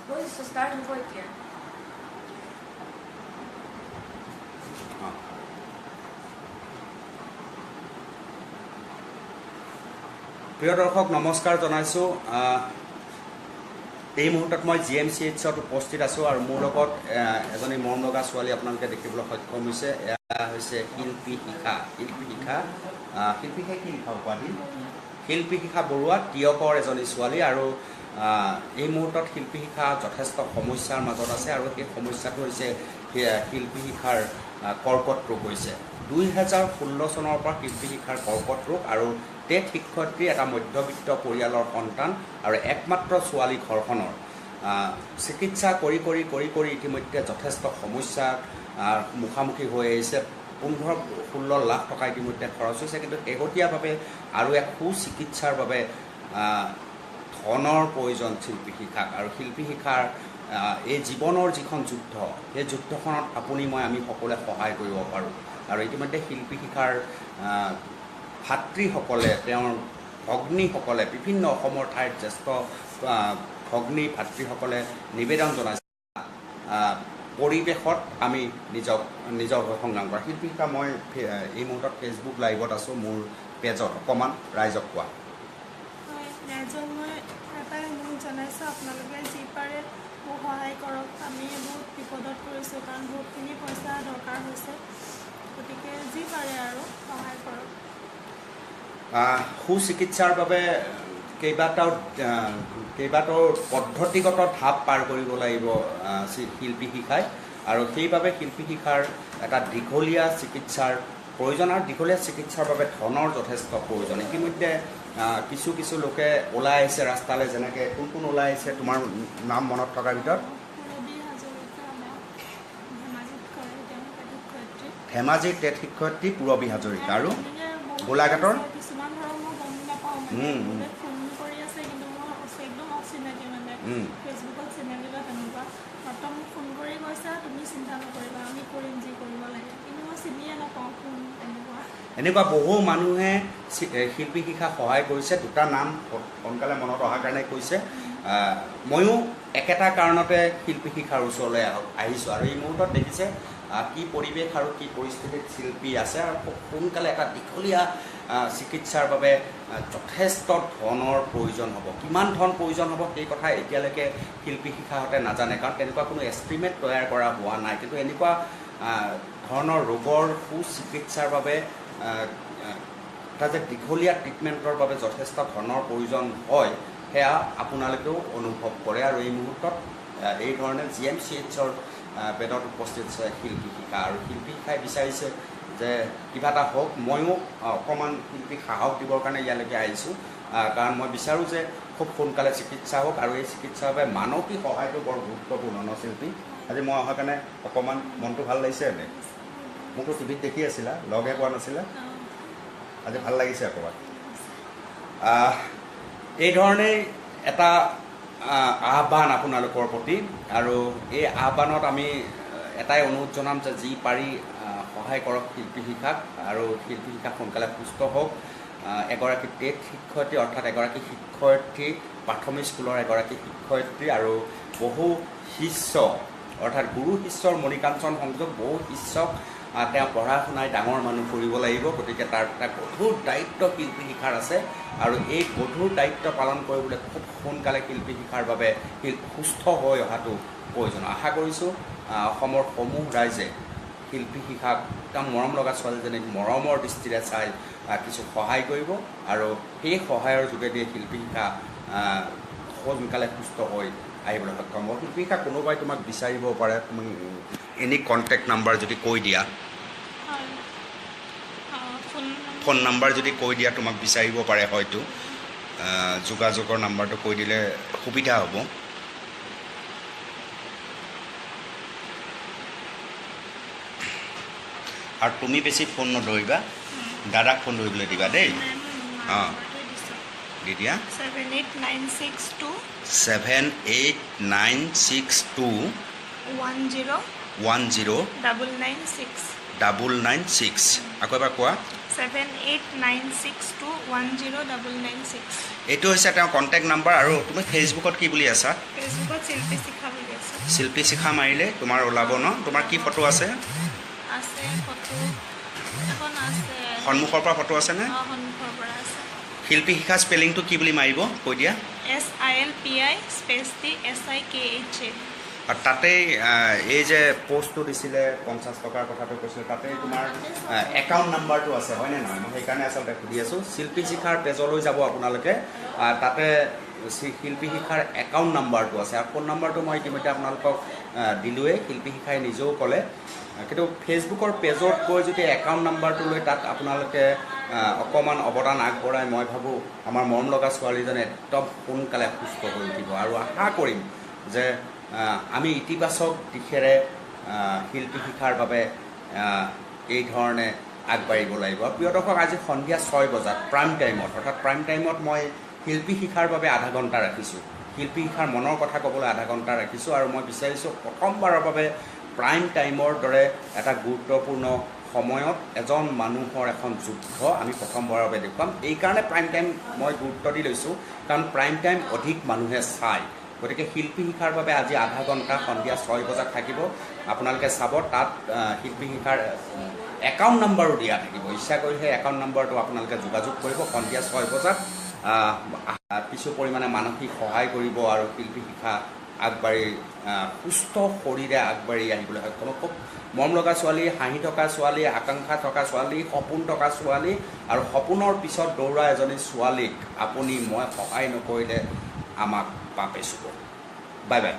বৈছো start হ'ব এতিয়া প্ৰিয় দৰ্শক নমস্কাৰ জনাইছোঁ এই মুহূৰ্তত মই GMCHত উপস্থিত আছোঁ আৰু মোৰ লগত এজনী মৰম লগা ছোৱালী আপোনালোকে দেখিবলৈ সক্ষম হৈছে এয়া হৈছে শিল্পী শিখা কি লিখা উপাধি শিল্পী শিখা বৰুৱা টিয়কৰ এজনী ছোৱালী আৰু এই মুহূৰ্তত শিল্পী শিখা যথেষ্ট সমস্যাৰ মাজত আছে আৰু সেই সমস্যাটো হৈছে শিল্পী শিখাৰ কৰ্কট ৰোগ হৈছে 2016 চনৰ পৰা শিল্পী শিখাৰ কৰ্কট ৰোগ আৰু টেট শিক্ষয়িত্ৰী এটা মধ্যবিত্ত পৰিয়ালৰ সন্তান আৰু একমাত্ৰ ছোৱালী ঘৰখনৰ চিকিৎসা কৰি ইতিমধ্যে যথেষ্ট সমস্যাৰ মুখামুখি হৈ আহিছে 15-16 লাখ টকা ইতিমধ্যে খৰচ হৈছে কিন্তু শেহতীয়াভাৱে আৰু এক সুচিকিৎসাৰ বাবে ধনৰ প্ৰয়োজন শিল্পী শিখাক আৰু শিল্পী শিখাৰ এই জীৱনৰ যিখন যুদ্ধ সেই যুদ্ধখনত আমি সকলোৱে সহায় কৰিব পাৰোঁ আৰু ইতিমধ্যে শিল্পী শিখাৰ ভাতৃসকলে তেওঁৰ ভগ্নীসকলে বিভিন্ন অসমৰ ঠাইত জ্যেষ্ঠ ভগ্নী ভাতৃসকলে নিবেদন জনাইছে পৰিৱেশত আমি নিজৰ সংগ্ৰাম কৰা শিল্পী শিখা মই এই মুহূৰ্তত ফেচবুক লাইভত আছোঁ মোৰ পেজত অকণমান ৰাইজক কোৱা ৰাইজক মই এটাই অনুৰোধ জনাইছোঁ আপোনালোকে যি পাৰে মোক সহায় কৰক আমি বহুত বিপদত পৰিছোঁ কাৰণ বহুতখিনি পইচা দৰকাৰ হৈছে গতিকে যি পাৰে আৰু সহায় কৰক সুচিকিৎসাৰ বাবে কেইবাটাও পদ্ধতিগত ধাপ পাৰ কৰিব লাগিব শিল্পী শিখাই আৰু সেইবাবে শিল্পী শিখাৰ এটা দীঘলীয়া চিকিৎসাৰ প্ৰয়োজন আৰু দীঘলীয়া চিকিৎসাৰ বাবে ধনৰ যথেষ্ট প্ৰয়োজন ইতিমধ্যে কিছু লোকে ওলাই আহিছে ৰাস্তালৈ যেনেকৈ কোন ওলাই আহিছে তোমাৰ নাম মনত থকাৰ ভিতৰত ধেমাজিৰ টেট শিক্ষয়িত্ৰী পূৰবী হাজৰিকা আৰু গোলাঘাটৰ এনেকুৱা বহু মানুহে শিল্পী শিখা সহায় কৰিছে দুটা নাম সোনকালে মনত অহাৰ কাৰণে কৈছে ময়ো একেটা কাৰণতে শিল্পী শিখাৰ ওচৰলৈ আহিছোঁ আৰু এই মুহূৰ্তত দেখিছে কি পৰিৱেশ আৰু কি পৰিস্থিতিত শিল্পী আছে আৰু খুব সোনকালে এটা দীঘলীয়া চিকিৎসাৰ বাবে যথেষ্ট ধনৰ প্ৰয়োজন হ'ব কিমান ধন প্ৰয়োজন হ'ব সেই কথা এতিয়ালৈকে শিল্পী শিখাহঁতে নাজানে কাৰণ তেনেকুৱা কোনো এষ্টিমেট তৈয়াৰ কৰা হোৱা নাই কিন্তু এনেকুৱা ধৰণৰ ৰোগৰ সুচিকিৎসাৰ বাবে এটা যে দীঘলীয়া ট্ৰিটমেণ্টৰ বাবে যথেষ্ট ধনৰ প্ৰয়োজন হয় সেয়া আপোনালোকেও অনুভৱ কৰে আৰু এই মুহূৰ্তত এই ধৰণে GMCHৰ বেডত উপস্থিত আছে শিল্পী শিখা আৰু শিল্পী শিখাই বিচাৰিছে যে কিবা এটা হওক ময়ো অকণমান শিল্পীক সাহস দিবৰ কাৰণে ইয়ালৈকে আহিছোঁ কাৰণ মই বিচাৰোঁ যে খুব সোনকালে চিকিৎসা হওক আৰু এই চিকিৎসাৰ বাবে মানসিক সহায়টো বৰ গুৰুত্বপূৰ্ণ ন শিল্পী আজি মই অহাৰ কাৰণে অকণমান মনটো ভাল লাগিছে এনে মোকতো টিভিত দেখি আছিলা লগে পোৱা নাছিলা আজি ভাল লাগিছে অকণমান এই ধৰণেই এটা আহ্বান আপোনালোকৰ প্ৰতি আৰু এই আহ্বানত আমি এটাই অনুৰোধ জনাম যে যি পাৰি সহায় কৰক শিল্পী শিখাক আৰু শিল্পী শিখা সোনকালে সুস্থ হওক এগৰাকী টেট শিক্ষয়িত্ৰী অৰ্থাৎ এগৰাকী শিক্ষয়িত্ৰী প্ৰাথমিক স্কুলৰ এগৰাকী শিক্ষয়িত্ৰী আৰু বহু শিষ্য অৰ্থাৎ গুৰু শিষ্যৰ মণিকাঞ্চন সংযোগ বহু শিষ্যক তেওঁ পঢ়া শুনাই ডাঙৰ মানুহ কৰিব লাগিব গতিকে তাৰ এটা গধুৰ দায়িত্ব শিল্পী শিখাৰ আছে আৰু এই গধুৰ দায়িত্ব পালন কৰিবলৈ খুব সোনকালে শিল্পী শিখাৰ বাবে সুস্থ হৈ অহাটো প্ৰয়োজন আশা কৰিছোঁ অসমৰ সমূহ ৰাইজে শিল্পী শিখাক একদম মৰম লগা ছোৱালীজনীক মৰমৰ দৃষ্টিৰে চাই কিছু সহায় কৰিব আৰু সেই সহায়ৰ যোগেদি শিল্পী শিখা সোনকালে সুস্থ হৈ আহিবলৈ সক্ষম হ'ব শিল্পী শিখা কোনোবাই তোমাক বিচাৰিব পাৰে তুমি এনি কণ্টেক্ট নাম্বাৰ যদি কৈ দিয়া ফোন নাম্বাৰ যদি কৈ দিয়া তোমাক বিচাৰিব পাৰে হয়তো যোগাযোগৰ নাম্বাৰটো কৈ দিলে সুবিধা হ'ব আৰু তুমি বেছি ফোন নধৰিবা দাদাক ফোন ধৰিবলৈ দিবা দেই অঁ দি দিয়া 78962 996 996 আকৌ এবাৰ কোৱা 7896210996 এইটো হৈছে তেওঁৰ কণ্টেক্ট নাম্বাৰ। আৰু তুমি ফেচবুকত কি বুলি আছা? ফেচবুকত শিল্পী শিখা বুলি আছে। শিল্পী শিখা মাৰিলে তোমাৰ ওলাব ন? তোমাৰ কি ফটো আছে? আছে ফটো এখন আছে। সন্মুখৰ পৰা ফটো আছেনে? সন্মুখৰ পৰা আছে। শিল্পী শিখা স্পেলিংটো কি বুলি মাৰিব কৈ দিয়া? SILPI_SIKHA। আৰু তাতেই এই যে পষ্টটো দিছিলে 50 টকাৰ কথাটো কৈছিলে, তাতে তোমাৰ একাউণ্ট নাম্বাৰটো আছে হয়নে নহয়? মই সেইকাৰণে আচলতে সুধি আছোঁ। শিল্পী শিখাৰ পেজলৈ যাব আপোনালোকে, তাতে শিল্পী শিখাৰ একাউণ্ট নাম্বাৰটো আছে। আৰু ফোন নাম্বাৰটো মই ইতিমধ্যে আপোনালোকক দিলোঁৱেই, শিল্পী শিখাই নিজেও ক'লে। কিন্তু ফেচবুকৰ পেজত গৈ যদি একাউণ্ট নাম্বাৰটো লৈ তাত আপোনালোকে অকণমান অৱদান আগবঢ়াই, মই ভাবোঁ আমাৰ মৰম লগা ছোৱালীজনী একদম সোনকালে সুস্থ হৈ উঠিব। আৰু আশা কৰিম যে আমি ইতিবাচক দিশেৰে শিল্পী শিখাৰ বাবে এই ধৰণে আগবাঢ়িব লাগিব। প্ৰিয় দৰ্শক, আজি সন্ধিয়া 6 বজাত প্ৰাইম টাইমত, অৰ্থাৎ প্ৰাইম টাইমত মই শিল্পী শিখাৰ বাবে আধা ঘণ্টা ৰাখিছোঁ, শিল্পী শিখাৰ মনৰ কথা ক'বলৈ আধা ঘণ্টা ৰাখিছোঁ। আৰু মই বিচাৰিছোঁ প্ৰথমবাৰৰ বাবে প্ৰাইম টাইমৰ দৰে এটা গুৰুত্বপূৰ্ণ সময়ত এজন মানুহৰ এখন যুদ্ধ আমি প্ৰথমবাৰৰ বাবে দেখুৱাম। এইকাৰণে প্ৰাইম টাইম মই গুৰুত্ব দি লৈছোঁ, কাৰণ প্ৰাইম টাইম অধিক মানুহে চায়। গতিকে শিল্পী শিখাৰ বাবে আজি আধা ঘণ্টা সন্ধিয়া 6 বজাত থাকিব, আপোনালোকে চাব। তাত শিল্পী শিখাৰ একাউণ্ট নাম্বাৰো দিয়া থাকিব। ইচ্ছা কৰিলে একাউণ্ট নাম্বাৰটো আপোনালোকে যোগাযোগ কৰিব। সন্ধিয়া 6 বজাত কিছু পৰিমাণে মানসিক সহায় কৰিব আৰু শিল্পী শিক্ষা আগবাঢ়ি সুস্থ শৰীৰে আগবাঢ়ি আহিবলৈ সক্ষম হ'ব। মৰম লগা ছোৱালী, হাঁহি থকা ছোৱালী, আকাংক্ষা থকা ছোৱালী, সপোন থকা ছোৱালী আৰু সপোনৰ পিছত দৌৰা এজনী ছোৱালীক আপুনি মই সহায় নকৰিলে আমাক পাপে চুব। Bye bye.